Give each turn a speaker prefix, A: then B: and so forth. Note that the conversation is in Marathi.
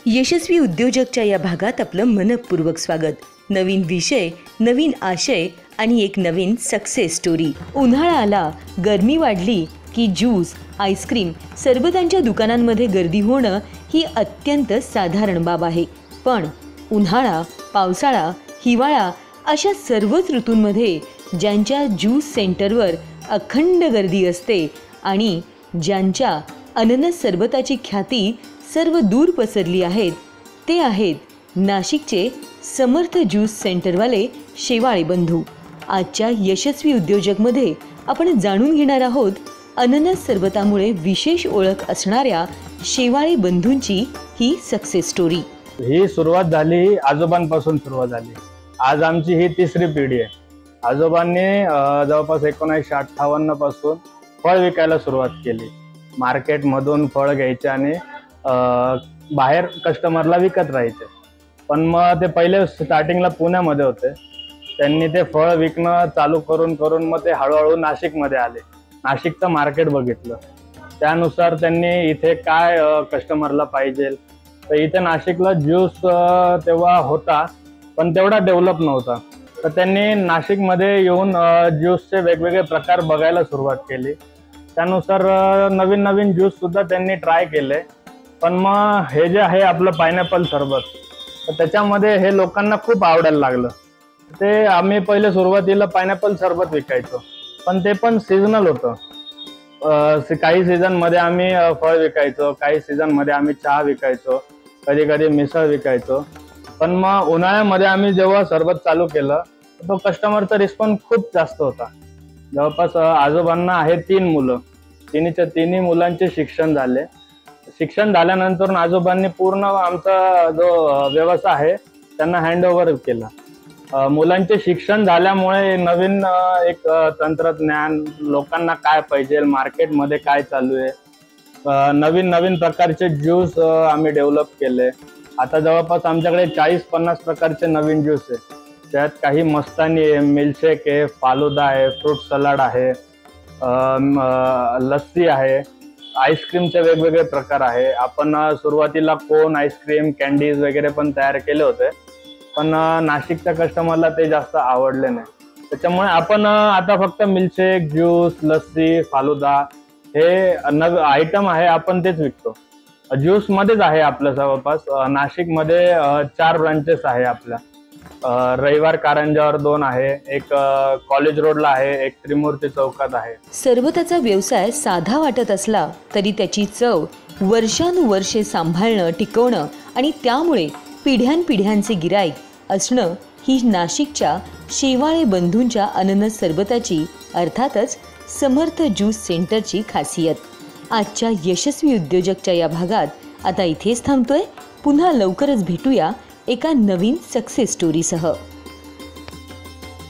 A: यशस्वी उद्योजकच्या या भागात आपलं मनपूर्वक स्वागत। नवीन विषय, नवीन आशय आणि एक नवीन सक्सेस स्टोरी। उन्हाळा आला, गरमी वाढली की ज्यूस, आईस्क्रीम, सरबतांच्या दुकानांमध्ये गर्दी होणं ही अत्यंत साधारण बाब आहे। पण उन्हाळा, पावसाळा, हिवाळा अशा सर्वच ऋतूंमध्ये ज्यांच्या ज्यूस सेंटरवर अखंड गर्दी असते आणि ज्यांच्या अननस सरबताची ख्याती सर्व दूर पसरली आहेत, ते आहेत नाशिकचे समर्थ ज्यूस सेंटरवाले शेवाळे बंधू। आजच्या यशस्वी उद्योजकमध्ये आपण जाणून घेणार आहोत अननस सरबतामुळे विशेष ओळख असणाऱ्या शेवाळे बंधूंची ही सक्सेस स्टोरी।
B: ही सुरुवात झाली आजोबांपासून सुरुवात झाली। आज आमची ही तिसरी पिढी आहे। आजोबांनी जवळपास 1958 पासून फळ विकायला सुरुवात केली। मार्केटमधून फळ घ्यायचे आणि बाहेर कस्टमरला विकत राहायचे। पण मग ते पहिले स्टार्टिंगला पुण्यामध्ये होते। त्यांनी ते फळ विकणं चालू करून मग ते हळूहळू नाशिकमध्ये आले। नाशिकचं मार्केट बघितलं, त्यानुसार त्यांनी इथे काय कस्टमरला पाहिजे, तर इथे नाशिकला ज्यूस तेव्हा होता पण तेवढा डेव्हलप नव्हता। तर त्यांनी नाशिकमध्ये येऊन ज्यूसचे वेगवेगळे प्रकार बघायला सुरुवात केली। त्यानुसार नवीन नवीन ज्यूस सुद्धा त्यांनी ट्राय केले। पण मग हे जे आहे आपलं पायनॅपल सरबत, तर त्याच्यामध्ये हे लोकांना खूप आवडायला लागलं। ते आम्ही पहिले सुरुवातीला पायनॅपल सरबत विकायचो, पण ते पण सीझनल होतं। काही सीझनमध्ये आम्ही फळ विकायचो, काही सीझनमध्ये आम्ही चहा विकायचो, कधी कधी मिसळ विकायचो। पण मग उन्हाळ्यामध्ये आम्ही जेव्हा सरबत चालू केलं तो कस्टमरचा रिस्पॉन्स खूप जास्त होता। जवळपास आजोबांना आहे 3 मुलं, तिन्ही मुलांचे शिक्षण झाले। शिक्षण झाल्यानंतर आजोबांनी पूर्ण आमचा जो व्यवसाय आहे त्यांना हँडओव्हर केला। मुलांचे शिक्षण झाल्यामुळे नवीन एक तंत्रज्ञान, लोकांना काय पाहिजे, मार्केटमध्ये काय चालू आहे, नवीन नवीन प्रकारचे ज्यूस आम्ही डेव्हलप केले। आता जवळपास आमच्याकडे 40-50 प्रकारचे नवीन ज्यूस आहे। त्यात काही मस्तानी आहे, मिल्कशेक आहे, फालुदा आहे, फ्रूट सलाड आहे, लस्सी आहे, आईस्क्रीमचे वेगवेगळे प्रकार आहे। आपण सुरुवातीला कोन आईस्क्रीम, कॅन्डीज वगैरे पण तयार केले होते, पण नाशिकच्या कस्टमरला ते जास्त आवडले नाही। त्याच्यामुळे आपण आता फक्त मिल्कशेक, ज्यूस, लस्सी, फालुदा हे आयटम आहे आपण तेच विकतो। ज्यूस मध्येच आहे आपलं जवळपास नाशिकमध्ये 4 ब्रांचेस आहे आपल्या। रविवार कारंजावर 2 आहे, एक कॉलेज रोडला आहे, एक त्रिमूर्ती चौकात आहे।
A: सरबताचा व्यवसाय साधा वाटत असला तरी त्याची चव वर्षानुवर्षे सांभाळणं, टिकवणं आणि त्यामुळे पिढ्यानपिढ्यांचे गिराईक असणं ही नाशिकच्या शेवाळे बंधूंच्या अननस सरबताची अर्थातच समर्थ ज्यूस सेंटरची खासियत। आजच्या यशस्वी उद्योजकच्या या भागात आता इथेच थांबतोय। पुन्हा लवकरच भेटूया एका नवीन सक्सेस स्टोरीसह।